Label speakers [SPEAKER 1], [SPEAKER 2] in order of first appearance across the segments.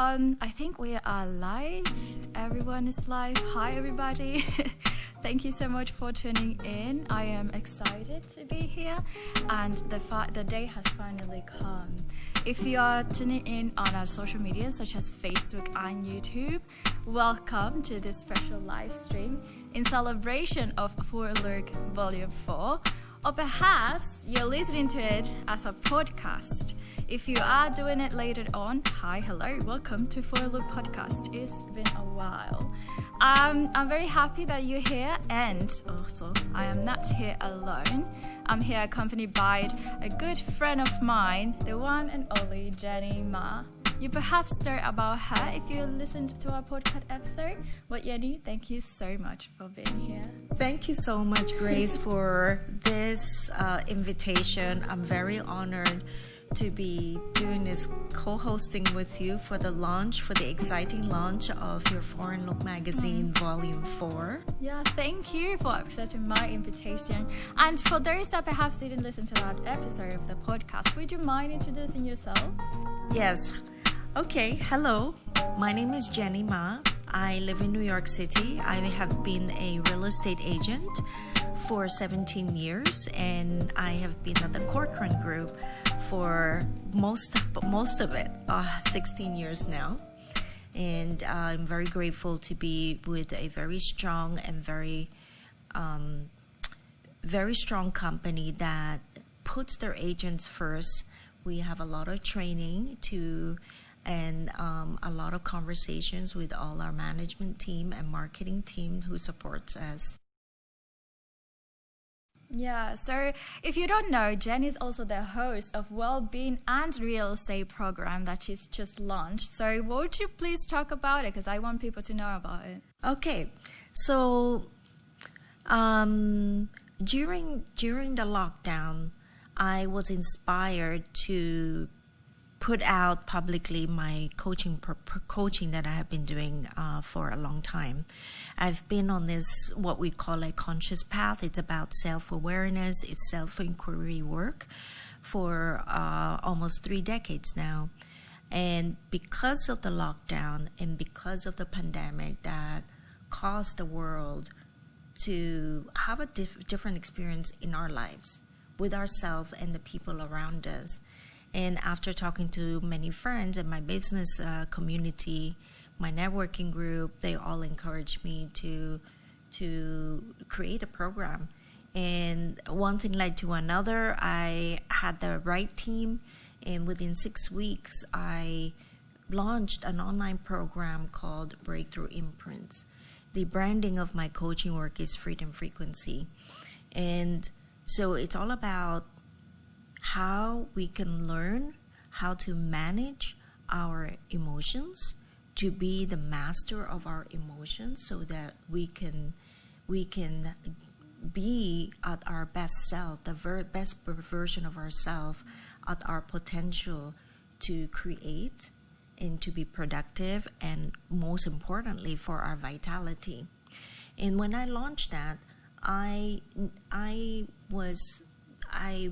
[SPEAKER 1] I think we are live. Everyone is live. Hi, everybody. Thank you so much for tuning in. I am excited to be here, and the day has finally come. If you are tuning in on our social media, such as Facebook and YouTube, welcome to this special live stream in celebration of For Look Volume 4. Or perhaps you're listening to it as a podcast. If you are doing it later on, hi, hello, welcome to For Look Podcast. It's been a while. I'm very happy that you're here, and also I am not here alone. I'm here accompanied by a good friend of mine, the one and only Jennie Ma. You perhaps know about her if you listened to our podcast episode. But Jennie, thank you so much for being here.
[SPEAKER 2] Thank you so much, Grace, for this invitation. I'm very honored to be doing this co-hosting with you for the exciting launch of your Foreign Look magazine, Volume 4.
[SPEAKER 1] Yeah, thank you for accepting my invitation. And for those that perhaps didn't listen to that episode of the podcast, would you mind introducing yourself?
[SPEAKER 2] Yes. Okay, hello. My name is Jennie Ma. I live in New York City. I have been a real estate agent for 17 years, and I have been at the thecorcorangroup for most of it, 16 years now. And I'm very grateful to be with a very strong and very strong company that puts their agents first. We have a lot of training and a lot of conversations with all our management team and marketing team who supports us.
[SPEAKER 1] Yeah, so if you don't know, Jennie is also the host of Wellbeing and Real Estate program that she's just launched. So won't you please talk about it, because I want people to know about it.
[SPEAKER 2] Okay, so during the lockdown, I was inspired to put out publicly my coaching that I have been doing for a long time. I've been on this, what we call a conscious path. It's about self-awareness, it's self-inquiry work for almost 3 decades now. And because of the lockdown and because of the pandemic that caused the world to have a different experience in our lives with ourselves and the people around us. And after talking to many friends in my business community, my networking group, they all encouraged me to create a program. And one thing led to another. I had the right team, and within 6 weeks, I launched an online program called Breakthroughimprints. The branding of my coaching work is Freedom Frequency. And so it's all about how we can learn how to manage our emotions, to be the master of our emotions, so that we can be at our best self, the best version of ourselves, at our potential to create and to be productive, and most importantly for our vitality. And when I launched that, I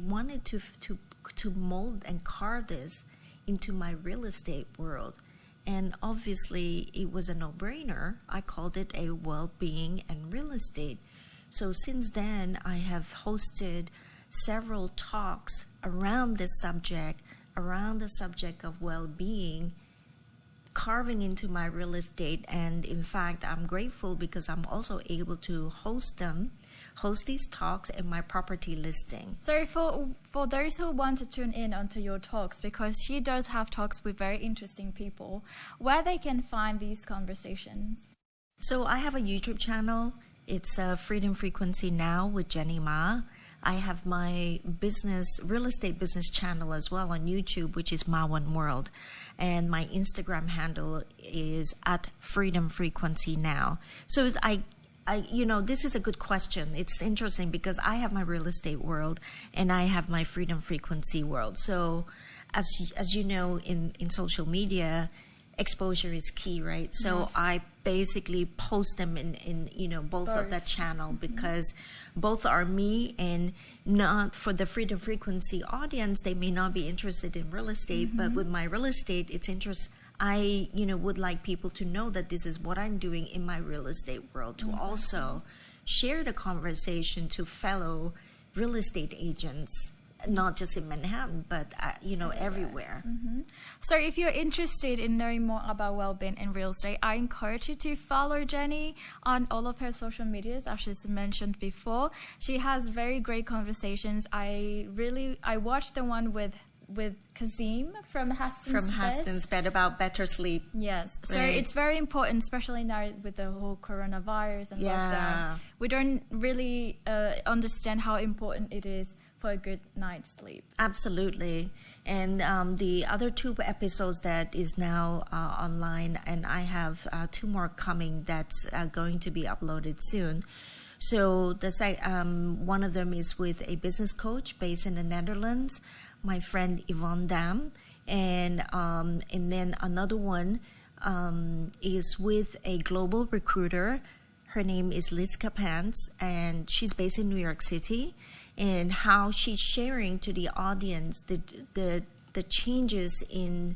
[SPEAKER 2] wanted to mold and carve this into my real estate world. And obviously, it was a no-brainer. I called it a wellbeing and real estate. So since then, I have hosted several talks around this subject, of well-being, carving into my real estate. And in fact, I'm grateful because I'm also able to host these talks in my property listing.
[SPEAKER 1] So for those who want to tune in onto your talks, because she does have talks with very interesting people, where they can find these conversations?
[SPEAKER 2] So I have a YouTube channel. It's Freedom Frequency Now with Jennie Ma. I have my real estate business channel as well on YouTube, which is Ma One World. And my Instagram handle is at Freedom Frequency Now. So this is a good question. It's interesting because I have my real estate world and I have my Freedom Frequency world. So as you know, in social media, exposure is key, right? So yes. I basically post them in both of that channel, because both are me, and not for the Freedom Frequency audience, they may not be interested in real estate, but with my real estate, it's interest. I, would like people to know that this is what I'm doing in my real estate world, to also share the conversation to fellow real estate agents, not just in Manhattan, but, everywhere.
[SPEAKER 1] So if you're interested in knowing more about well-being in real estate, I encourage you to follow Jennie on all of her social medias, as she's mentioned before. She has very great conversations. I watched the one with Kazim from Huston's Bed
[SPEAKER 2] about better sleep.
[SPEAKER 1] Yes. So it's very important, especially now with the whole coronavirus and lockdown. We don't really understand how important it is for a good night's sleep.
[SPEAKER 2] Absolutely. And the other 2 episodes that is now online, and I have 2 more coming that's going to be uploaded soon. So one of them is with a business coach based in the Netherlands, my friend Yvonne Dam, and then another one is with a global recruiter. Her name is Liz Kapans, and she's based in New York City, and how she's sharing to the audience the changes in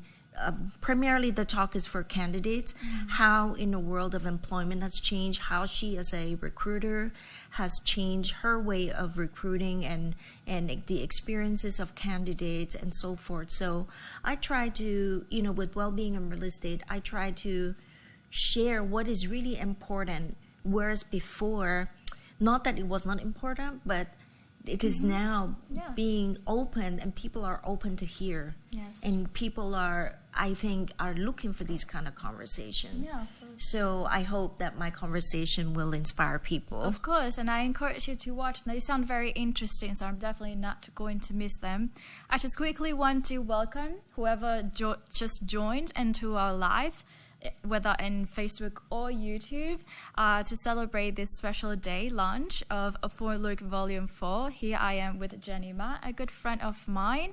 [SPEAKER 2] primarily the talk is for candidates, how in the world of employment has changed, how she as a recruiter has changed her way of recruiting and the experiences of candidates and so forth. So I try to, with well-being and real estate, I try to share what is really important, whereas before, not that it was not important, but it is now being open, and people are open to hear.
[SPEAKER 1] Yes.
[SPEAKER 2] And people are looking for these kind of conversations.
[SPEAKER 1] Yeah, of course.
[SPEAKER 2] So I hope that my conversation will inspire people.
[SPEAKER 1] Of course, and I encourage you to watch. They sound very interesting, so I'm definitely not going to miss them. I just quickly want to welcome whoever just joined into our live, whether in Facebook or YouTube, to celebrate this special day launch of A For Look Volume 4. Here I am with Jennie Ma, a good friend of mine.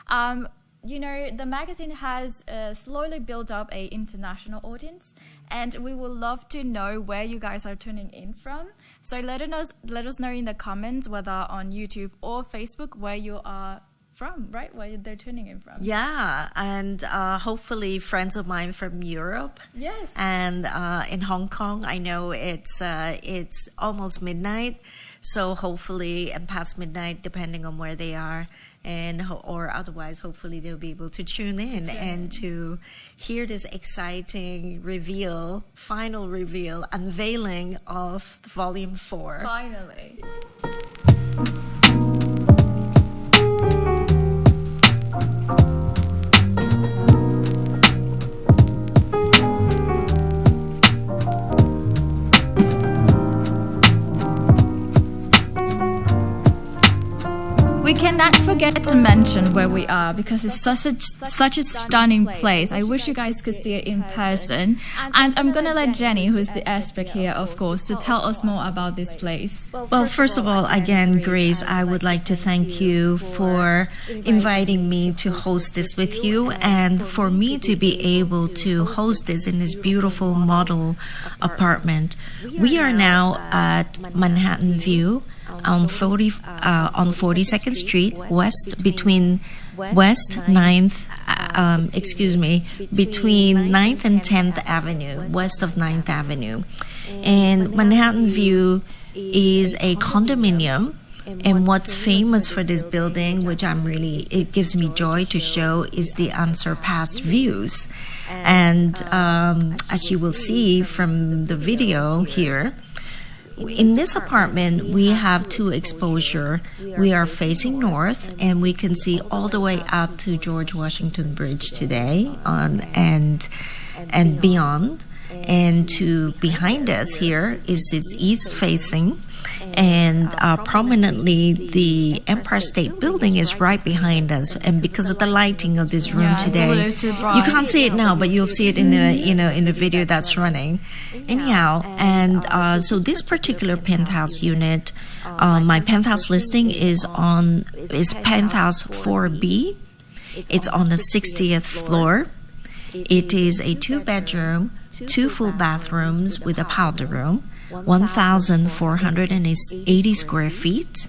[SPEAKER 1] The magazine has slowly built up an international audience, and we would love to know where you guys are tuning in from. So let us know in the comments, whether on YouTube or Facebook, where you are from, right? Where they're tuning in from.
[SPEAKER 2] Yeah, and hopefully friends of mine from Europe.
[SPEAKER 1] Yes.
[SPEAKER 2] And in Hong Kong, I know it's almost midnight, so hopefully, and past midnight, depending on where they are, or otherwise, hopefully they'll be able to tune in and to hear this exciting final reveal, unveiling of Volume 4.
[SPEAKER 1] Finally. We cannot forget to mention where we are, because it's such a stunning place. I wish you guys could see it in person. And I'm going to let Jennie, who's the expert here, of course, to tell us more about this place.
[SPEAKER 2] Well, first of all, again, Grace, I would like to thank you for inviting me to host this with you, and for me to be able to host this in this beautiful model apartment. We are now at Manhattan View on 42nd Street, between 9th and 10th Avenue, west of 9th Avenue. And Manhattan View is a condominium, and what's famous for this building, which it gives me joy to show, is the unsurpassed views. And as you will see from the video here, in this apartment, we have 2 exposure. We are facing north, and we can see all the way up to George Washington Bridge today, and beyond. And behind us here is this east facing, and prominently the Empire State Building is right behind us. And because of the lighting of this room today, you can't see it now, but you'll see it in the video that's running. Anyhow, and so this particular penthouse unit, my penthouse listing is penthouse 4B. It's on the 60th floor. It is a 2-bedroom, 2 full bathrooms with a powder room, 1,480 square feet.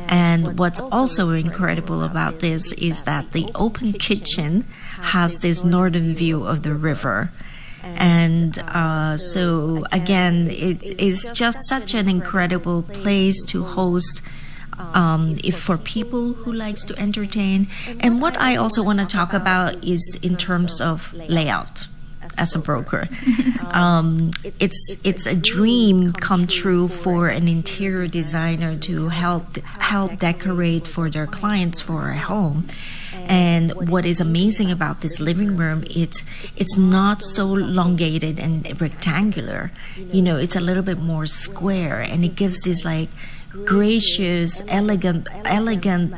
[SPEAKER 2] And what's also incredible about this is that the open kitchen has this northern view of the river. And so again, it's just such an incredible place to host if for people who likes to entertain. And what I also want to talk about is in terms of layout. As a broker, it's a dream come true for an interior designer to help decorate for their clients for a home. And what is amazing about this living room, it's not so elongated and rectangular. You know, it's a little bit more square, and it gives this like gracious, elegant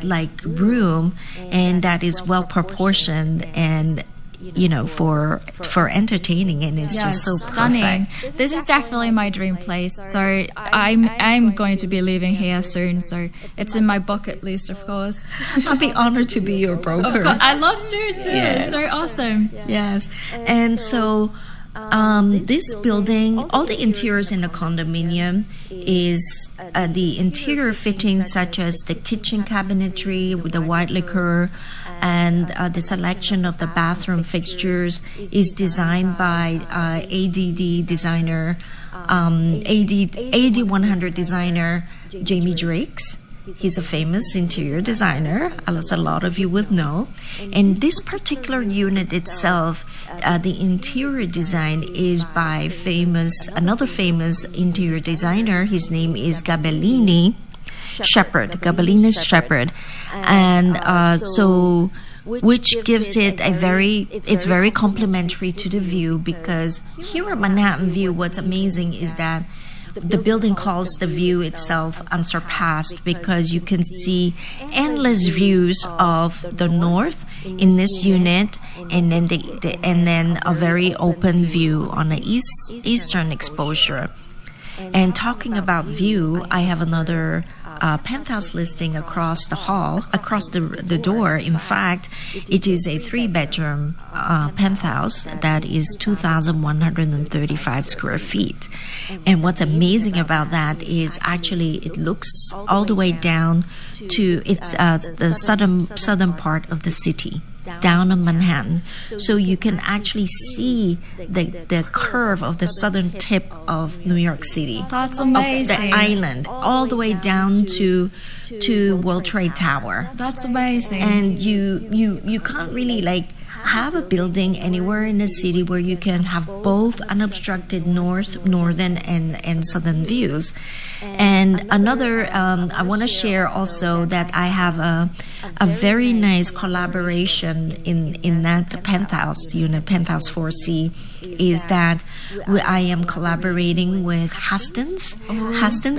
[SPEAKER 2] like room, and that is well proportioned and, you know, for entertaining, and it's just so
[SPEAKER 1] stunning.
[SPEAKER 2] perfect.
[SPEAKER 1] This is definitely my dream place. So I'm going to be living here soon. So it's in my bucket list, of course.
[SPEAKER 2] I'll be honored to be your broker.
[SPEAKER 1] Of course, I love to too.
[SPEAKER 2] Yes.
[SPEAKER 1] It's so awesome.
[SPEAKER 2] Yes, and so this building, all the interiors in the condominium is the interior fittings such as the kitchen cabinetry with the white lacquer, and the selection of the bathroom fixtures is designed by ADD designer, AD100 designer Jamie Drakes. He's a famous interior designer, as a lot of you would know. And this particular unit itself, the interior design is by another famous interior designer. His name is Gabellini Shepherd. And so which gives it it's very complementary to the view, because here at Manhattan View, what's amazing is that the building calls the view itself unsurpassed, because you can see endless views of the north in this unit, and then a very open view on the eastern exposure. And talking about view, I have another penthouse listing across the door. In fact, it is a 3-bedroom penthouse that is 2,135 square feet. And what's amazing about that is actually it looks all the way down to the southern part of the city, down on Manhattan. So you can actually see the curve of the southern tip of New York City.
[SPEAKER 1] That's amazing.
[SPEAKER 2] Of the island, all the way down to World Trade Tower.
[SPEAKER 1] That's amazing.
[SPEAKER 2] And you can't really have a building anywhere in the city where you can have both unobstructed northern and southern views. And another, I want to share also that I have a very nice collaboration in that penthouse unit, Penthouse 4C, is that I am collaborating with Huston's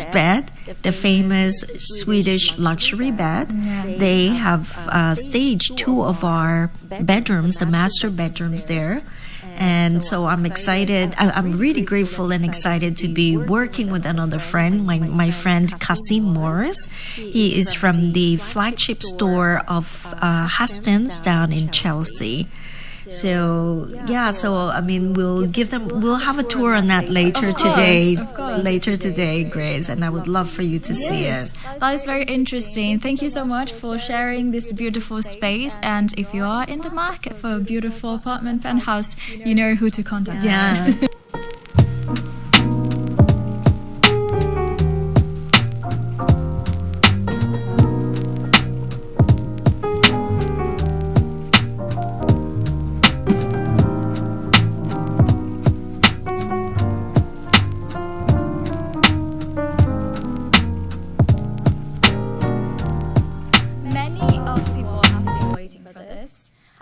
[SPEAKER 2] Bed, the famous Swedish luxury bed.
[SPEAKER 1] Yes.
[SPEAKER 2] They have staged 2 of our bedrooms, the master bedrooms there. And so I'm excited. I'm really grateful and excited to be working with another friend, my friend Kasim Morris. He is from the flagship store of Huston's down in Chelsea. So I mean, we'll have a tour on that later today, Grace, and I would love for you to see it.
[SPEAKER 1] That is very interesting. Thank you so much for sharing this beautiful space. And if you are in the market for a beautiful apartment penthouse, you know who to contact.
[SPEAKER 2] Yeah.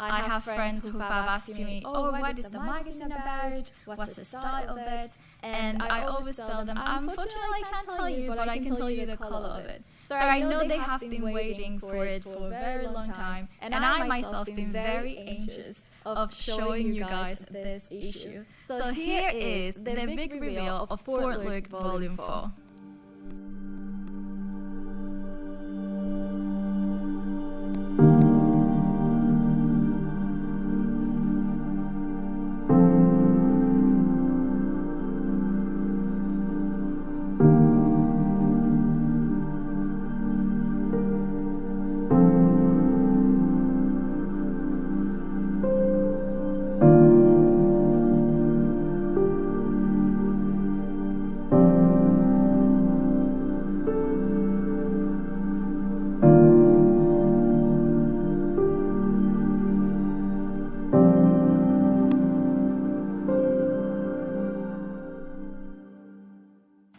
[SPEAKER 1] I have friends who have asked me, what is the magazine about? What's the style of it? And I always tell them, unfortunately I can't tell you, but I can tell you the color of it. So I know they have been waiting for it for a very long time, and I myself been very anxious of showing you guys this issue. So here is the big reveal of Fort Look Volume 4.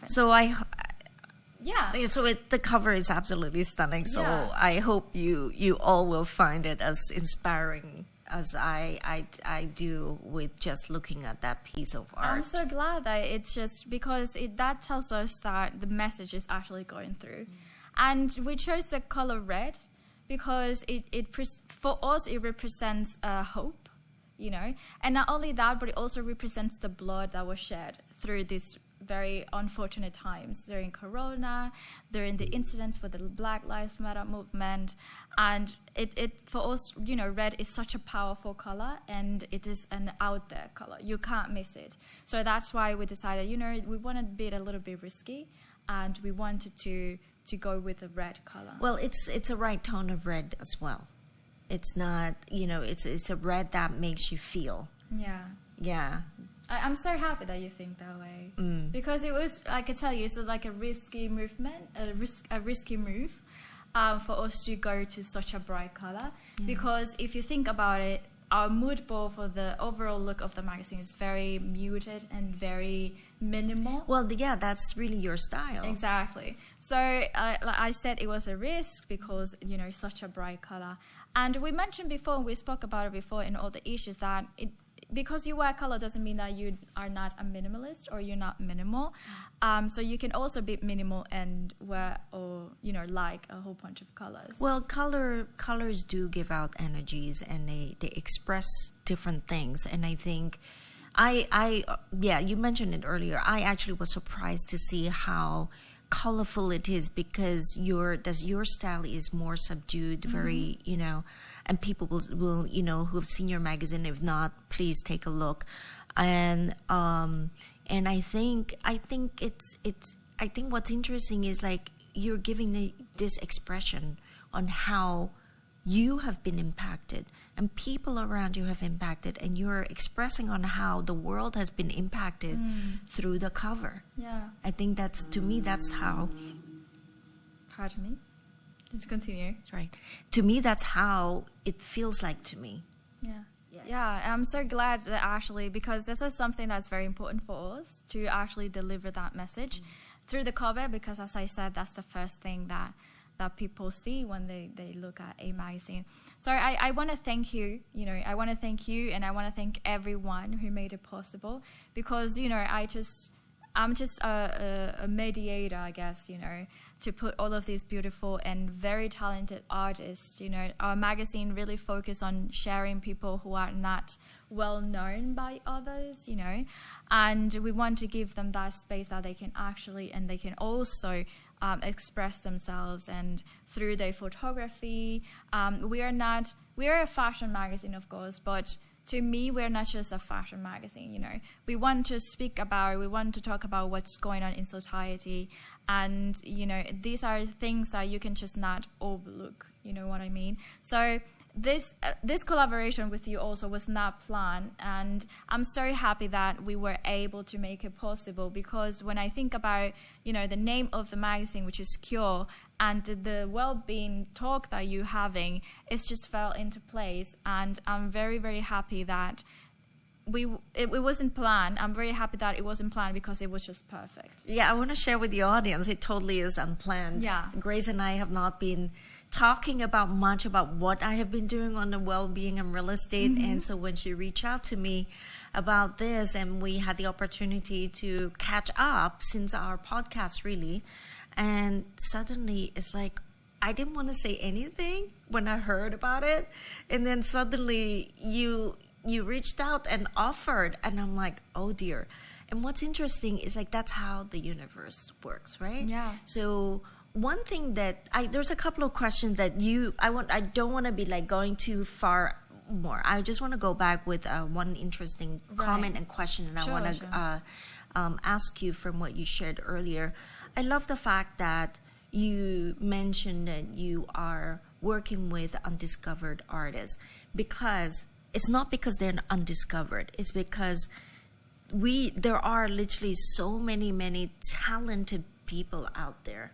[SPEAKER 1] happen.
[SPEAKER 2] So
[SPEAKER 1] Yeah.
[SPEAKER 2] So the cover is absolutely stunning. So
[SPEAKER 1] Yeah.
[SPEAKER 2] I hope you all will find it as inspiring as I do with just looking at that piece of art.
[SPEAKER 1] I'm so glad that it's just because that tells us that the message is actually going through. And we chose the color red because for us it represents hope, you know. And not only that, but it also represents the blood that was shed through these very unfortunate times during Corona, during the incidents with the Black Lives Matter movement. And it for us, you know, red is such a powerful color, and it is an out there color. You can't miss it. So that's why we decided, you know, we wanted to be a little bit risky, and we wanted to go with a red color.
[SPEAKER 2] Well, it's a right tone of red as well. It's not, you know, it's a red that makes you feel.
[SPEAKER 1] Yeah.
[SPEAKER 2] Yeah.
[SPEAKER 1] I'm so happy that you think that way, because it was, I could tell you, it's like a risky movement, a risky move for us to go to such a bright color. Because if you think about it, our mood board for the overall look of the magazine is very muted and very minimal.
[SPEAKER 2] Well, yeah, that's really your style.
[SPEAKER 1] Exactly. So like I said, it was a risk because, you know, such a bright color. And we mentioned before, we spoke about it before in all the issues, that because you wear color doesn't mean that you are not a minimalist or you're not minimal. So you can also be minimal and wear, or, you know, like a whole bunch of colors.
[SPEAKER 2] Well, colors do give out energies, and they express different things. And I think yeah, you mentioned it earlier. I actually was surprised to see how colorful it is, because your style is more subdued, very, you know, and people will, you know, who have seen your magazine, if not, please take a look. And I think what's interesting is, like, you're giving this expression on how you have been impacted and people around you have impacted, and you're expressing on how the world has been impacted through the cover.
[SPEAKER 1] Yeah.
[SPEAKER 2] I think to me, that's how.
[SPEAKER 1] Pardon me? Just continue.
[SPEAKER 2] Right. To me, that's how it feels like to me.
[SPEAKER 1] Yeah, I'm so glad that actually, because this is something that's very important for us to actually deliver that message through the cover, because as I said, that's the first thing that people see when they look at a magazine. So I want to thank you, you know, I want to thank you, and I want to thank everyone who made it possible, because, you know, I'm just a mediator, I guess, you know, to put all of these beautiful and very talented artists, you know. Our magazine really focus on sharing people who are not well known by others, you know, and we want to give them that space that they can actually, and they can also express themselves, and through their photography. We are a fashion magazine, of course, but to me, we're not just a fashion magazine, you know. We want to speak about, we want to talk about what's going on in society, and, you know, these are things that you can just not overlook, you know what I mean? So this collaboration with you also was not planned, and I'm so happy that we were able to make it possible, because when I think about, you know, the name of the magazine, which is Cure, and the well-being talk that you're having, it just fell into place, and I'm very, very happy that it wasn't planned. I'm very happy that it wasn't planned, because it was just perfect.
[SPEAKER 2] Yeah, I want to share with the audience, it totally is unplanned.
[SPEAKER 1] Yeah.
[SPEAKER 2] Grace and I have not been talking about much about what I have been doing on the well-being and real estate. And so when she reached out to me about this, and we had the opportunity to catch up since our podcast, really, and suddenly it's like, I didn't want to say anything when I heard about it, and then suddenly you reached out and offered, and I'm like, oh dear. And what's interesting is, like, that's how the universe works, right?
[SPEAKER 1] Yeah.
[SPEAKER 2] So one thing that there's a couple of questions that I don't want to be like going too far more. I just want to go back with one interesting comment and question, and I want to ask you from what you shared earlier. I love the fact that you mentioned that you are working with undiscovered artists, because it's not because they're undiscovered. It's because there are literally so many talented people out there.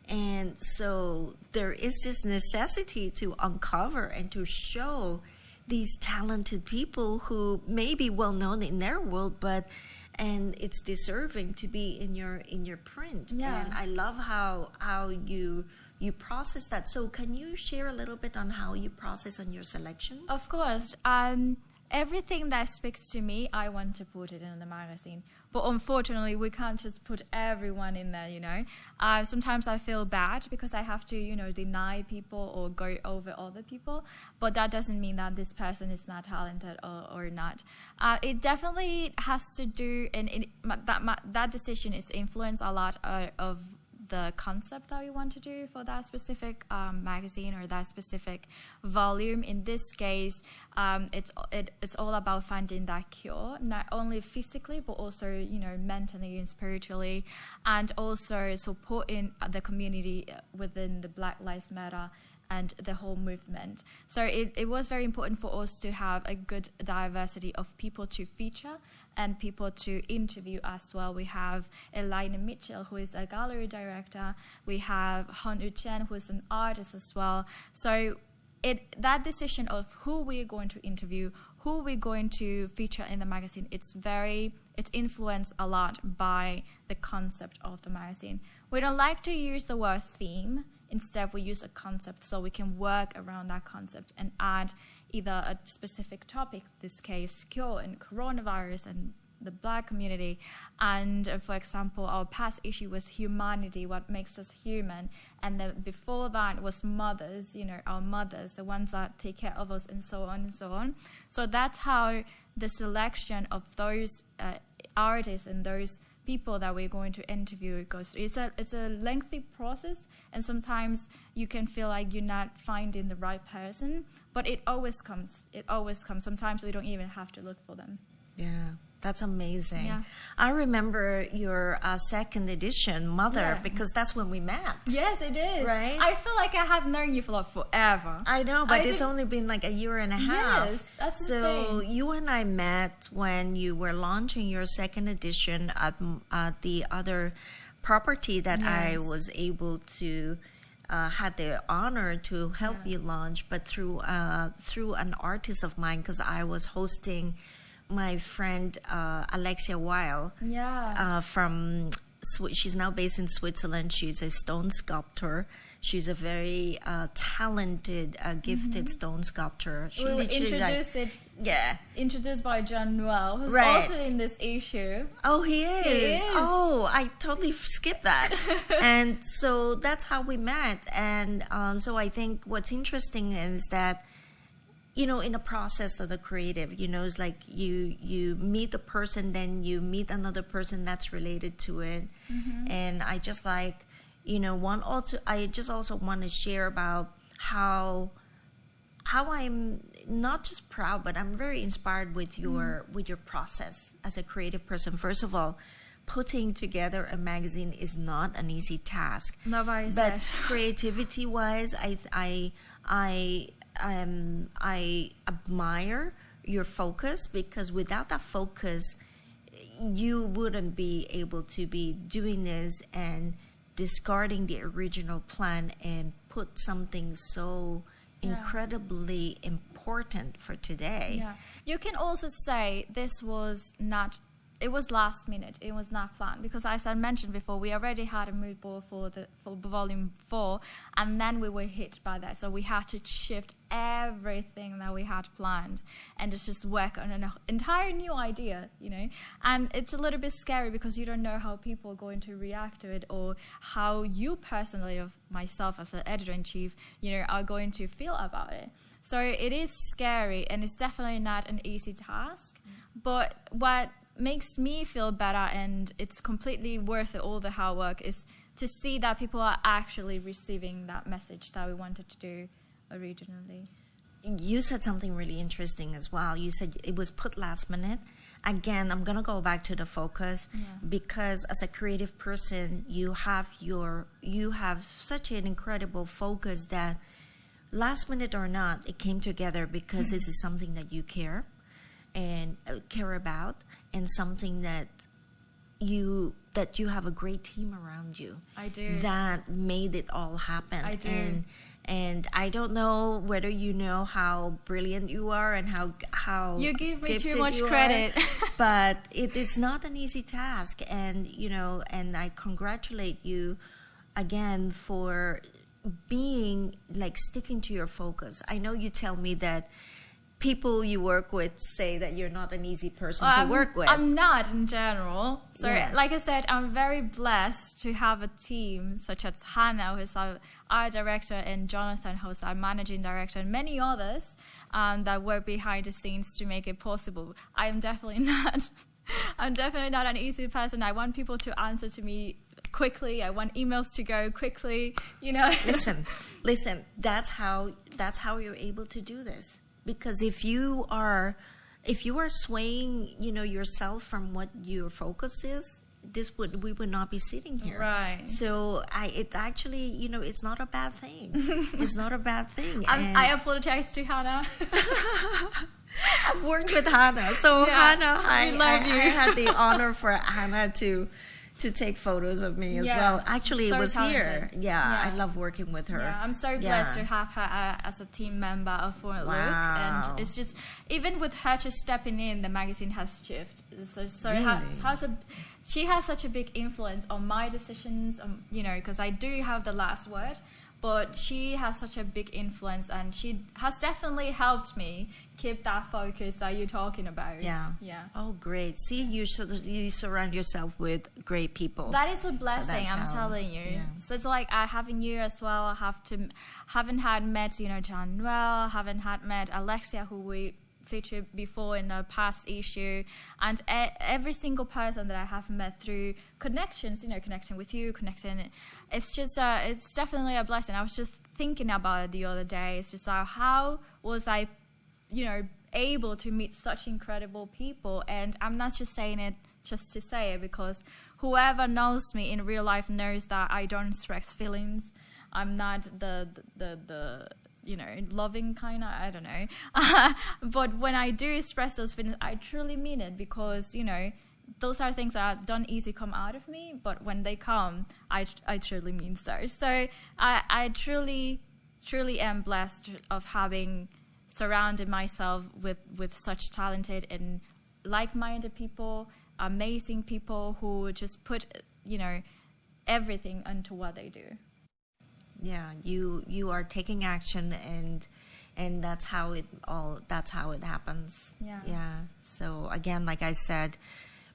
[SPEAKER 2] And so there is this necessity to uncover and to show these talented people who may be well known in their world, but and it's deserving to be in your print.
[SPEAKER 1] Yeah.
[SPEAKER 2] And I love how you process that. So can you share a little bit on how you process on your selection?
[SPEAKER 1] Of course. Everything that speaks to me, I want to put it in the magazine. But unfortunately, we can't just put everyone in there, you know. Sometimes I feel bad because I have to, you know, deny people or go over other people. But that doesn't mean that this person is not talented or not. It definitely has to do, and that decision is influenced a lot of the concept that we want to do for that specific magazine or that specific volume. In this case, it's all about finding that cure, not only physically but also, you know, mentally and spiritually, and also supporting the community within the Black Lives Matter and the whole movement. So it was very important for us to have a good diversity of people to feature and people to interview as well. We have Elena Mitchell, who is a gallery director. We have Han Chen, who is an artist as well. So that decision of who we're going to interview, who we're going to feature in the magazine, it's influenced a lot by the concept of the magazine. We don't like to use the word theme. Instead, we use a concept so we can work around that concept and add either a specific topic, this case, cure and coronavirus and the Black community. And for example, our past issue was humanity, what makes us human. And then before that was mothers, you know, our mothers, the ones that take care of us, and so on and so on. So that's how the selection of those artists and those people that we're going to interview goes through. It's a lengthy process, and sometimes you can feel like you're not finding the right person, but it always comes. Sometimes we don't even have to look for them.
[SPEAKER 2] Yeah, that's amazing.
[SPEAKER 1] Yeah.
[SPEAKER 2] I remember your second edition, Mother, because that's when we met.
[SPEAKER 1] Yes, it is.
[SPEAKER 2] Right?
[SPEAKER 1] I feel like I have known you for like forever.
[SPEAKER 2] I know, but it's only been like a year and a half.
[SPEAKER 1] Yes, that's
[SPEAKER 2] so
[SPEAKER 1] insane.
[SPEAKER 2] you and I met when you were launching your second edition at the other property that I was able to had the honor to help you launch, but through an artist of mine, because I was hosting my friend Alexia Weil from she's now based in Switzerland. She's a stone sculptor. She's a very talented, gifted stone sculptor. She
[SPEAKER 1] we'll introduce it.
[SPEAKER 2] Yeah.
[SPEAKER 1] Introduced by John Noel, who's also in this issue.
[SPEAKER 2] Oh, he is. Oh, I totally skipped that. And so that's how we met. And so I think what's interesting is that, you know, in the process of the creative, you know, it's like you meet the person, then you meet another person that's related to it. And I just like, you know, I just also want to share about how I'm not just proud, but I'm very inspired with your process as a creative person. First of all, putting together a magazine is not an easy task.
[SPEAKER 1] Nobody
[SPEAKER 2] but
[SPEAKER 1] said.
[SPEAKER 2] Creativity wise, I admire your focus, because without that focus, you wouldn't be able to be doing this and discarding the original plan and put something so incredibly important for today.
[SPEAKER 1] Yeah. You can also say this was not, it was last minute, it was not planned, because as I mentioned before, we already had a mood board for volume 4, and then we were hit by that, so we had to shift everything that we had planned and just work on an entire new idea, you know. And it's a little bit scary because you don't know how people are going to react to it, or how you personally, of myself as an editor-in-chief, you know, are going to feel about it. So it is scary, and it's definitely not an easy task. But what makes me feel better, and it's completely worth it, all the hard work, is to see that people are actually receiving that message that we wanted to do originally.
[SPEAKER 2] You said something really interesting as well. You said it was put last minute. Again, I'm going to go back to the focus, because as a creative person, you have such an incredible focus that last minute or not, it came together because this is something that you care about, and something that you have a great team around you.
[SPEAKER 1] I do.
[SPEAKER 2] That made it all happen.
[SPEAKER 1] I do.
[SPEAKER 2] And I don't know whether you know how brilliant you are and how
[SPEAKER 1] you give me too
[SPEAKER 2] gifted
[SPEAKER 1] much
[SPEAKER 2] you
[SPEAKER 1] credit.
[SPEAKER 2] but it's not an easy task. And and I congratulate you again for being like sticking to your focus. I know you tell me that people you work with say that you're not an easy person to work with.
[SPEAKER 1] I'm not in general. So
[SPEAKER 2] Yeah.
[SPEAKER 1] like I said, I'm very blessed to have a team such as Hannah, who's our art director, and Jonathan, who's our managing director, and many others that work behind the scenes to make it possible. I'm definitely not an easy person. I want people to answer to me quickly. I want emails to go quickly,
[SPEAKER 2] Listen, that's how you're able to do this. Because if you are swaying, yourself from what your focus is, we would not be sitting here.
[SPEAKER 1] Right.
[SPEAKER 2] So it's actually, it's not a bad thing. It's not a bad thing.
[SPEAKER 1] I apologize to Hannah.
[SPEAKER 2] I've worked with Hannah. So
[SPEAKER 1] Yeah,
[SPEAKER 2] Hannah,
[SPEAKER 1] we love you.
[SPEAKER 2] I had the honor for Hannah to take photos of me as well. Actually,
[SPEAKER 1] so
[SPEAKER 2] it was
[SPEAKER 1] talented.
[SPEAKER 2] here. Yeah, I love working with her.
[SPEAKER 1] Yeah, I'm so blessed to have her as a team member of Forward Look. And it's just, even with her just stepping in, the magazine has shifted. So
[SPEAKER 2] Really?
[SPEAKER 1] she has such a big influence on my decisions, because I do have the last word. But she has such a big influence, and she has definitely helped me keep that focus that you're talking about.
[SPEAKER 2] Yeah. Oh, great. See, you surround yourself with great people.
[SPEAKER 1] That is a blessing, I'm telling you.
[SPEAKER 2] Yeah.
[SPEAKER 1] So it's like having you as well. I haven't had met, John Well, haven't had met Alexia, who we featured before in the past issue, and every single person that I have met through connections, connecting with you, it's just it's definitely a blessing. I was just thinking about it the other day. It's just how was I able to meet such incredible people? And I'm not just saying it just to say it, because whoever knows me in real life knows that I don't express feelings. I'm not the loving kind of, I don't know. But when I do express those feelings, I truly mean it, because, those are things that don't easily come out of me, but when they come, I truly mean so. So I truly, truly am blessed of having surrounded myself with such talented and like-minded people, amazing people who just put, everything into what they do.
[SPEAKER 2] Yeah, you are taking action, and that's how it happens. Yeah. So again, like I said,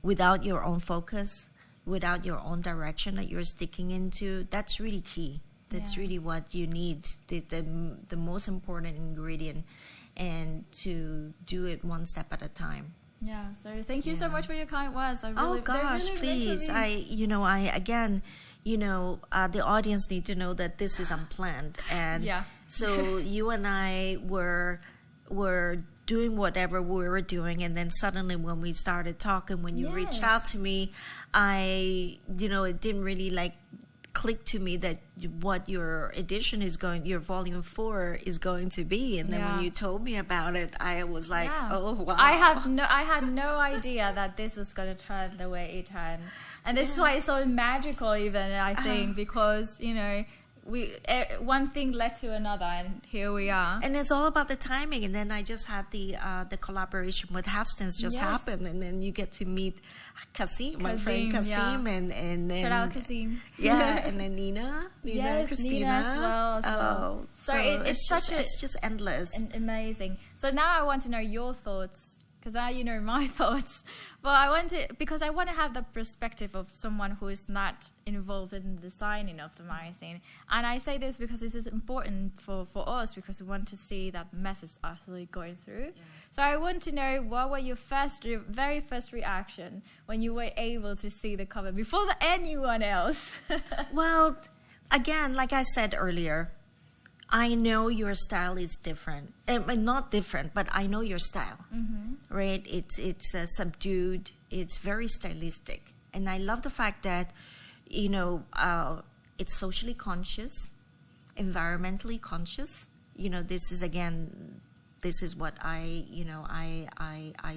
[SPEAKER 2] without your own focus, without your own direction that you're sticking into, that's really key. That's really what you need, the most important ingredient, and to do it one step at a time.
[SPEAKER 1] Yeah. So thank you so much for your kind words.
[SPEAKER 2] Please. The audience need to know that this is unplanned, and so you and I were doing whatever we were doing, and then suddenly when we started talking, when you reached out to me, it didn't really click to me that what your edition is your volume 4 is going to be, and then when you told me about it, I was like, oh wow. I
[SPEAKER 1] had no idea that this was going to turn the way it turned. And this is why it's so magical, even, I think, because, one thing led to another, and here we are.
[SPEAKER 2] And it's all about the timing. And then I just had the collaboration with Hastings happen, and then you get to meet my friend Kasim, and then
[SPEAKER 1] shout out Kasim.
[SPEAKER 2] Yeah, and then Nina, Christina
[SPEAKER 1] Nina as well. So it's
[SPEAKER 2] just endless
[SPEAKER 1] and amazing. So now I want to know your thoughts, because now you know my thoughts. But because I want to have the perspective of someone who is not involved in the designing of the magazine. And I say this because this is important for us, because we want to see that message actually going through. Yeah. So I want to know, what were your very first reaction when you were able to see the cover before anyone else?
[SPEAKER 2] Well, again, like I said earlier, I know your style is different. Not different, but I know your style, right? It's subdued. It's very stylistic. And I love the fact that, it's socially conscious, environmentally conscious. This is what I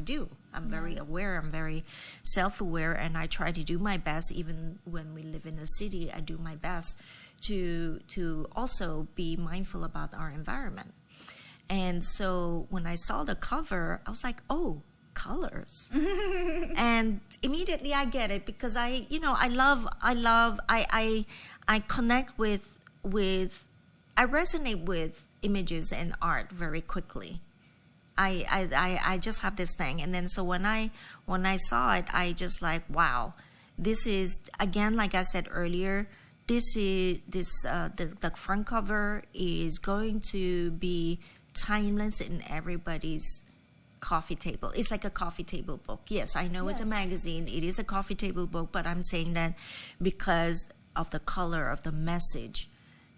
[SPEAKER 2] do. I'm very aware. I'm very self-aware, and I try to do my best. Even when we live in a city, I do my best to also be mindful about our environment. And so when I saw the cover, I was like, oh, colors. And immediately I get it, because I connect with, I resonate with images and art very quickly. I just have this thing. And then so when I saw it, I just like, wow, this is, again, like I said earlier, the front cover is going to be timeless in everybody's coffee table. It's like a coffee table book. Yes, I know. Yes. It's a magazine. It is a coffee table book, but I'm saying that because of the color of the message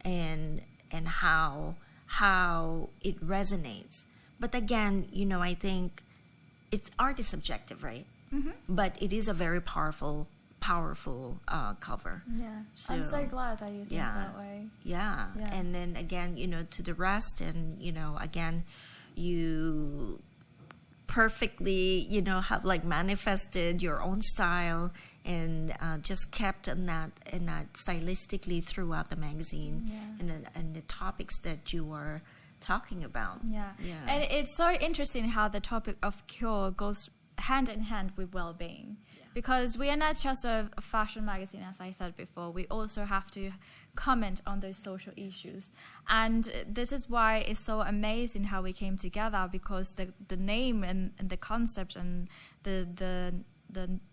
[SPEAKER 2] and how it resonates. But again, I think art is subjective, right? Mm-hmm. But it is a very powerful cover.
[SPEAKER 1] Yeah. So, I'm so glad that you think that way.
[SPEAKER 2] Yeah. And then again, to the rest, and again, you perfectly, have like manifested your own style and just kept in that stylistically throughout the magazine, and the topics that you are talking about.
[SPEAKER 1] Yeah. And it's so interesting how the topic of cure goes hand in hand with well-being, because we are not just a fashion magazine, as I said before. We also have to comment on those social issues, and this is why it's so amazing how we came together, because the name and the concept and the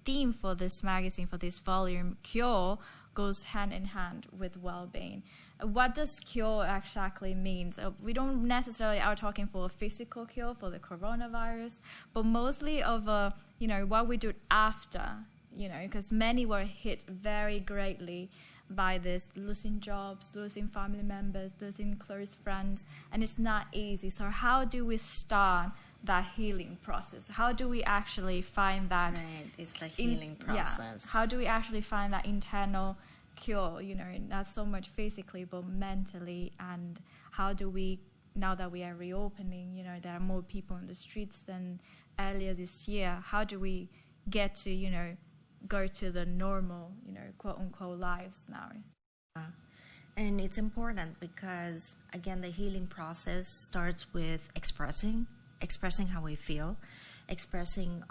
[SPEAKER 1] theme for this magazine, for this volume, cure, goes hand in hand with well-being. What does cure exactly mean? So we don't necessarily are talking for a physical cure for the coronavirus, but mostly of what we do after, because many were hit very greatly by this, losing jobs, losing family members, losing close friends, and it's not easy. So how do we start that healing process? How do we actually find that?
[SPEAKER 2] Right, it's the healing process.
[SPEAKER 1] Yeah. How do we actually find that internal cure, not so much physically but mentally? And how do we, now that we are reopening, there are more people on the streets than earlier this year, how do we get to go to the normal quote unquote lives now?
[SPEAKER 2] And it's important because, again, the healing process starts with expressing how we feel, expressing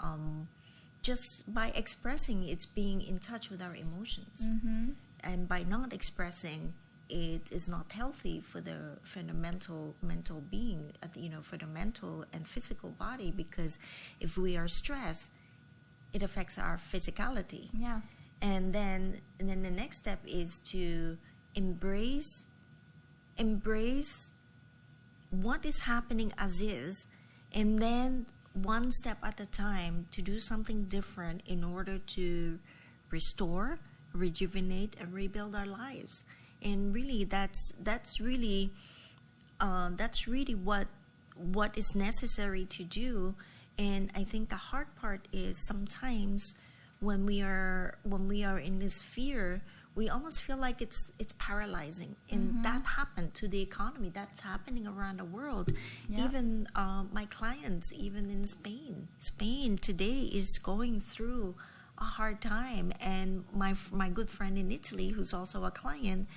[SPEAKER 2] just by expressing, it's being in touch with our emotions. Mm-hmm. And by not expressing, it is not healthy for the mental being, for the mental and physical body, because if we are stressed, it affects our physicality.
[SPEAKER 1] Yeah.
[SPEAKER 2] And then the next step is to embrace what is happening as is, and then one step at a time to do something different in order to restore, rejuvenate, and rebuild our lives. And really, that's really what is necessary to do. And I think the hard part is sometimes when we are in this fear, we almost feel like it's paralyzing. And mm-hmm. that happened to the economy. That's happening around the world. Yep. Even my clients, even in Spain today is going through a hard time. And my good friend in Italy, who's also a client,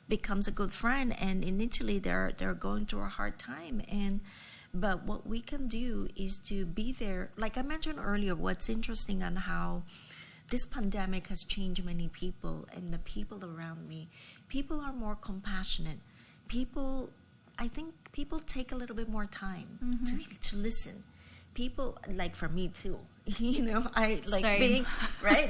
[SPEAKER 2] becomes a good friend. And in Italy, they're going through a hard time. But what we can do is to be there. Like I mentioned earlier, what's interesting on how this pandemic has changed many people, and the people around me. People are more compassionate. I think people take a little bit more time mm-hmm. to listen. People, like for me too, I like
[SPEAKER 1] Same.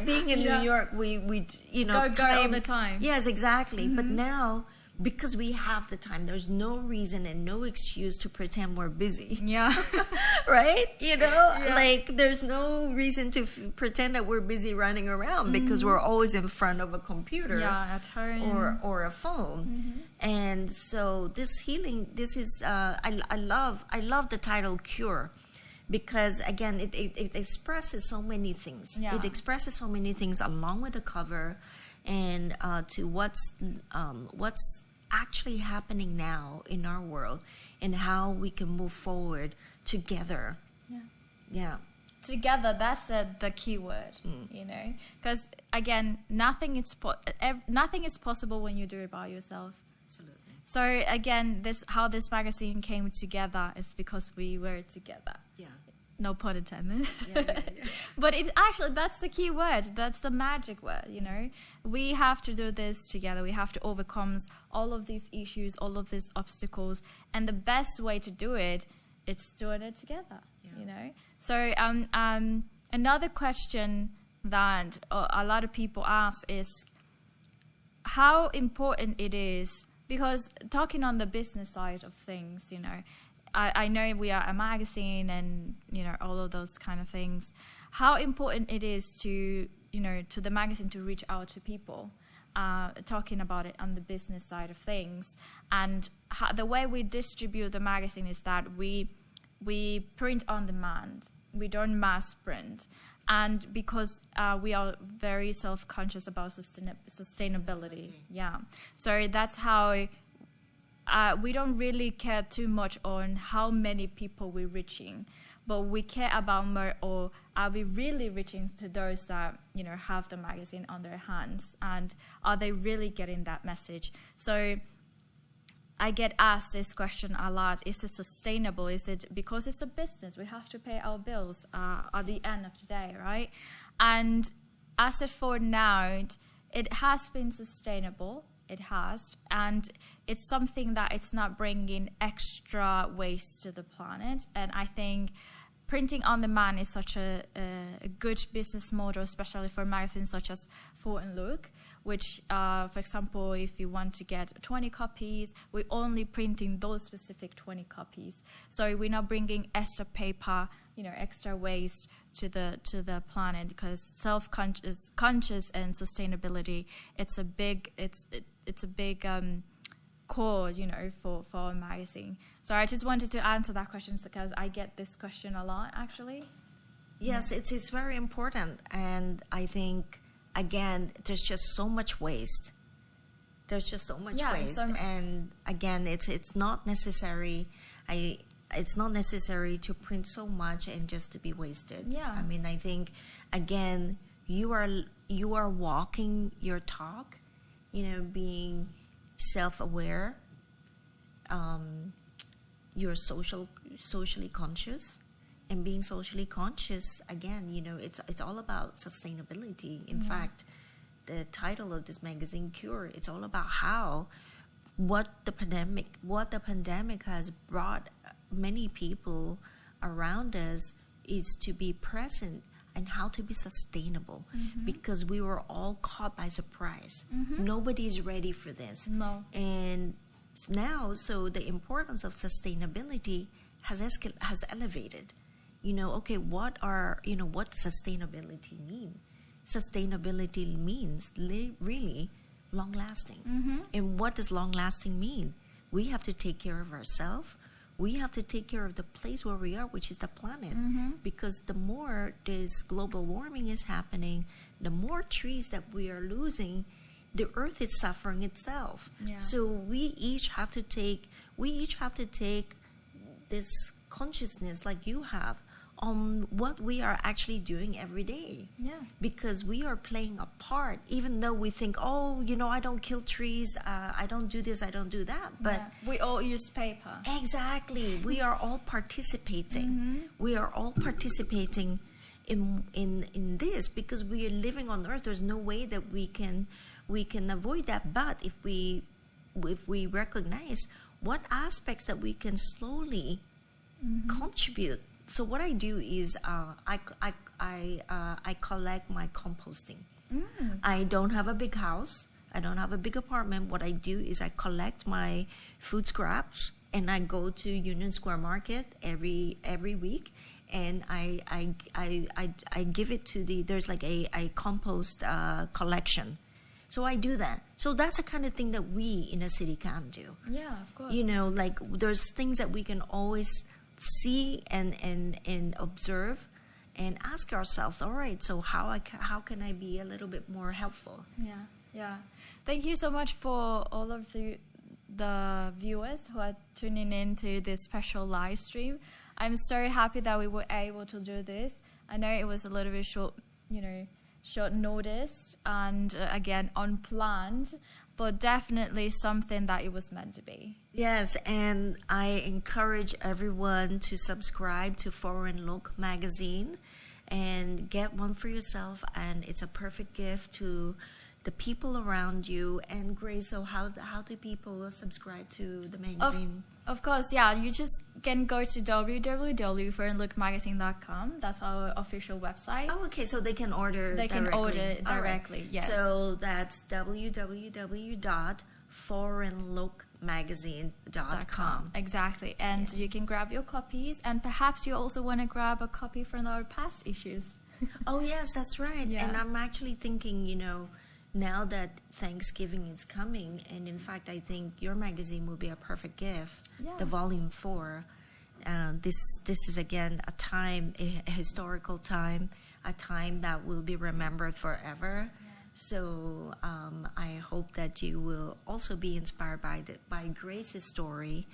[SPEAKER 2] being in New York, we
[SPEAKER 1] go all the time.
[SPEAKER 2] Yes, exactly. Mm-hmm. But now, because we have the time, there's no reason and no excuse to pretend we're busy.
[SPEAKER 1] Yeah.
[SPEAKER 2] Right?
[SPEAKER 1] Yeah.
[SPEAKER 2] Like there's no reason to pretend that we're busy running around mm-hmm. because we're always in front of a computer.
[SPEAKER 1] Yeah, at home.
[SPEAKER 2] Or a phone. Mm-hmm. And so this healing, this is, I love the title Cure, because again, it expresses so many things. Yeah. It expresses so many things along with the cover, and to what's actually happening now in our world, and how we can move forward together.
[SPEAKER 1] Yeah.
[SPEAKER 2] Yeah.
[SPEAKER 1] together, that's the key word, you know, because again, nothing is possible when you do it by yourself.
[SPEAKER 2] Absolutely.
[SPEAKER 1] So again, how this magazine came together is because we were together.
[SPEAKER 2] Yeah.
[SPEAKER 1] No pun intended.
[SPEAKER 2] Yeah.
[SPEAKER 1] But it actually, that's the key word. That's the magic word, you know. We have to do this together. We have to overcome all of these issues, all of these obstacles. And the best way to do it is doing it together, you know. So another question that a lot of people ask is how important it is, because talking on the business side of things, you know, I know we are a magazine and, you know, all of those kind of things. How important it is to, you know, to the magazine to reach out to people, talking about it on the business side of things. And the way we distribute the magazine is that we print on demand. We don't mass print. And because we are very self-conscious about sustainability. Yeah. So that's how... we don't really care too much on how many people we're reaching, but we care about more, or are we really reaching to those that, you know, have the magazine on their hands, and are they really getting that message? So I get asked this question a lot. Is it sustainable? Is it because it's a business? We have to pay our bills at the end of the day, right? And as of for now, it has been sustainable. It has, and it's something that it's not bringing extra waste to the planet. And I think printing on demand is such a good business model, especially for magazines such as Fort and Look, which, for example, if you want to get 20 copies, we're only printing those specific 20 copies. So we're not bringing extra paper, you know, extra waste to the planet, because conscious and sustainability, it's a big core, you know, for our magazine. So I just wanted to answer that question because I get this question a lot, actually.
[SPEAKER 2] Yes, it's very important, and I think again, there's just so much waste. There's just so much waste, and again, it's not necessary. It's not necessary to print so much and just to be wasted.
[SPEAKER 1] Yeah.
[SPEAKER 2] I mean, I think again, you are walking your talk, you know, being self-aware. You're socially conscious, and being socially conscious, again, you know, it's all about sustainability. In fact, the title of this magazine, Cure, it's all about what the pandemic has brought many people around us is to be present and how to be sustainable, because we were all caught by surprise. Nobody's ready for this.
[SPEAKER 1] No.
[SPEAKER 2] And now, so the importance of sustainability has elevated. You know, okay, what does sustainability mean? Sustainability means really long-lasting. And what does long-lasting mean? We have to take care of ourselves. We have to take care of the place where we are, which is the planet. Because the more this global warming is happening, the more trees that we are losing, the earth is suffering itself.
[SPEAKER 1] Yeah.
[SPEAKER 2] So we each have to take this consciousness, like you have, on what we are actually doing every day.
[SPEAKER 1] Yeah.
[SPEAKER 2] Because we are playing a part, even though we think, oh, you know, I don't kill trees, I don't do this, I don't do that. But
[SPEAKER 1] we all use paper.
[SPEAKER 2] Exactly. We are all participating. We are all participating in this, because we are living on Earth. There's no way that we can avoid that. But if we recognize what aspects that we can slowly contribute. So what I do is I collect my composting. I don't have a big house. I don't have a big apartment. What I do is I collect my food scraps, and I go to Union Square Market every week, and I give it to there's like a compost collection. So I do that. So that's the kind of thing that we in a city can do.
[SPEAKER 1] Yeah, of course.
[SPEAKER 2] You know, like there's things that we can always see and observe, and ask ourselves, all right, so how can I be a little bit more helpful?
[SPEAKER 1] Yeah. Thank you so much for all of the viewers who are tuning in to this special live stream. I'm so happy that we were able to do this. I know it was a little bit short, short notice and again unplanned, but definitely something that it was meant to be.
[SPEAKER 2] Yes, and I encourage everyone to subscribe to Foreign Look magazine and get one for yourself, and it's a perfect gift to the people around you. And Grace, so how do people subscribe to the magazine?
[SPEAKER 1] Of course, yeah. You just can go to www.foreignlookmagazine.com. That's our official website.
[SPEAKER 2] Oh, okay. So they can order
[SPEAKER 1] They
[SPEAKER 2] directly.
[SPEAKER 1] can order directly,
[SPEAKER 2] Right.
[SPEAKER 1] yes.
[SPEAKER 2] So that's www.foreignlookmagazine.com.
[SPEAKER 1] Exactly. And you can grab your copies, and perhaps you also want to grab a copy from our past issues.
[SPEAKER 2] Oh, yes, that's right.
[SPEAKER 1] Yeah.
[SPEAKER 2] And I'm actually thinking, now that Thanksgiving is coming, and in fact, I think your magazine will be a perfect gift.
[SPEAKER 1] Yeah.
[SPEAKER 2] The volume 4. This is again a historical time, a time that will be remembered forever. Yeah. So I hope that you will also be inspired by Grace's story,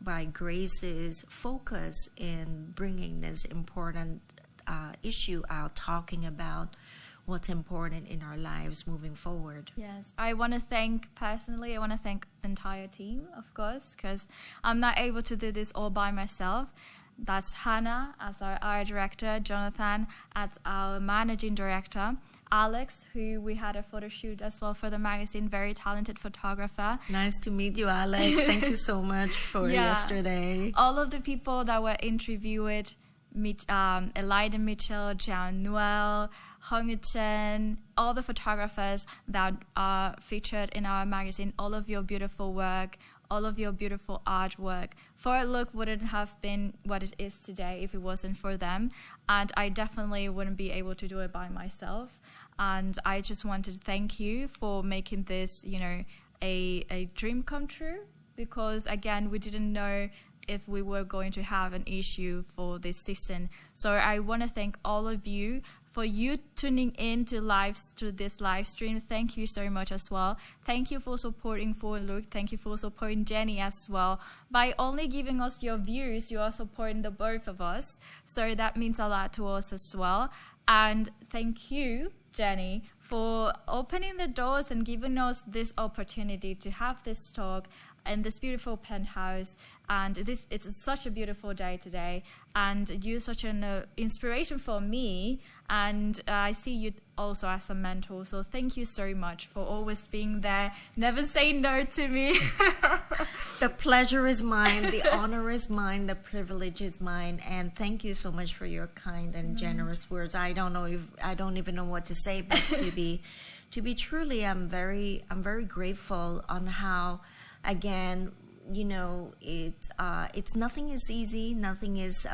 [SPEAKER 2] by Grace's focus in bringing this important issue out, talking about what's important in our lives moving forward.
[SPEAKER 1] Yes, I want to thank the entire team, of course, because I'm not able to do this all by myself. That's Hannah as our art director, Jonathan as our managing director, Alex, who we had a photo shoot as well for the magazine, very talented photographer.
[SPEAKER 2] Nice to meet you, Alex. Thank you so much for yesterday.
[SPEAKER 1] All of the people that were interviewed, Elida Mitchell, John Noel, Hong Chen, all the photographers that are featured in our magazine, all of your beautiful work, all of your beautiful artwork. Forward Look wouldn't have been what it is today if it wasn't for them, and I definitely wouldn't be able to do it by myself. And I just wanted to thank you for making this, a dream come true, because again, we didn't know if we were going to have an issue for this season. So I want to thank all of you for you tuning in to this live stream. Thank you so much as well. Thank you for supporting Forward Look. Thank you for supporting Jennie as well. By only giving us your views, you are supporting the both of us. So that means a lot to us as well. And thank you, Jennie, for opening the doors and giving us this opportunity to have this talk in this beautiful penthouse. And it's such a beautiful day today, and you're such an inspiration for me, and I see you also as a mentor. So thank you so much for always being there, never saying no to me.
[SPEAKER 2] The pleasure is mine, the honor is mine, the privilege is mine, and thank you so much for your kind and generous words. I don't even know what to say, but to be truly, I'm very grateful on how, again, it's nothing is easy. Nothing is,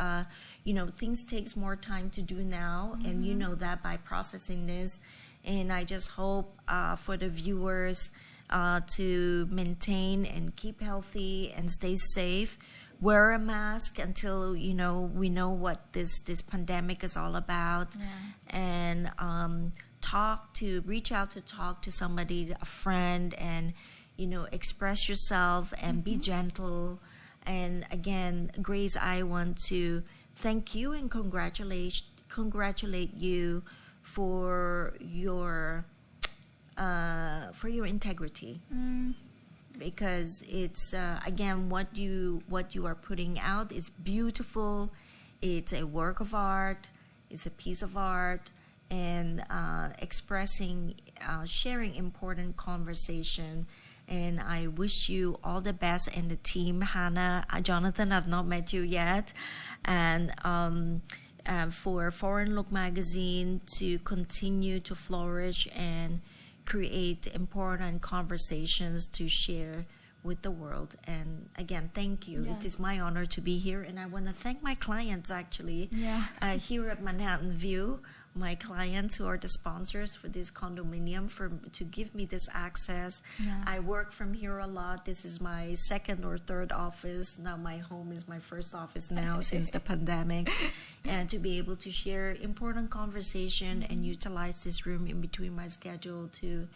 [SPEAKER 2] things takes more time to do now. And you know that by processing this. And I just hope for the viewers to maintain and keep healthy and stay safe. Wear a mask until, we know what this pandemic is all about. Yeah. And reach out to talk to somebody, a friend, and express yourself and be gentle. And again, Grace, I want to thank you and congratulate you for your integrity, because it's again, what you are putting out is beautiful. It's a work of art. It's a piece of art, and sharing important conversation. And I wish you all the best, and the team, Hannah, Jonathan, I've not met you yet. And for Foreign Look magazine to continue to flourish and create important conversations to share with the world. And again, thank you. Yeah. It is my honor to be here. And I want to thank my clients, actually, here at Manhattan View. My clients who are the sponsors for this condominium to give me this access. Yeah. I work from here a lot. This is my second or third office. Now my home is my first office now since the pandemic. And to be able to share important conversation and utilize this room in between my schedule to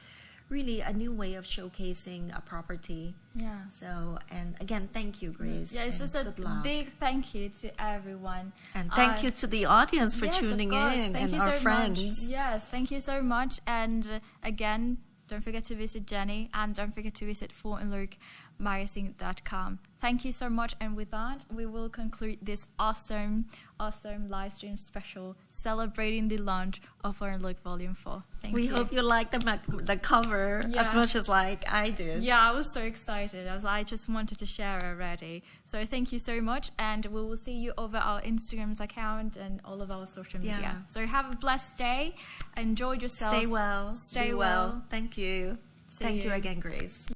[SPEAKER 2] really a new way of showcasing a property.
[SPEAKER 1] Yeah.
[SPEAKER 2] So, and again, thank you, Grace.
[SPEAKER 1] Yeah, it's just a big thank you to everyone.
[SPEAKER 2] And thank you to the audience for
[SPEAKER 1] yes,
[SPEAKER 2] tuning in,
[SPEAKER 1] thank
[SPEAKER 2] and
[SPEAKER 1] you
[SPEAKER 2] our
[SPEAKER 1] so
[SPEAKER 2] friends.
[SPEAKER 1] Much. Yes, thank you so much. And again, don't forget to visit Jennie, and don't forget to visit forandlookmagazine.com. Thank you so much. And with that, we will conclude this awesome live stream special celebrating the launch of For and Look Volume 4. Thank you.
[SPEAKER 2] We hope you liked the cover as much as like I did.
[SPEAKER 1] Yeah, I was so excited. I just wanted to share already. So thank you so much. And we will see you over our Instagram's account and all of our social media.
[SPEAKER 2] Yeah.
[SPEAKER 1] So have a blessed day. Enjoy yourself.
[SPEAKER 2] Stay well.
[SPEAKER 1] Stay
[SPEAKER 2] Be
[SPEAKER 1] well.
[SPEAKER 2] Thank you. Thank you again, Grace.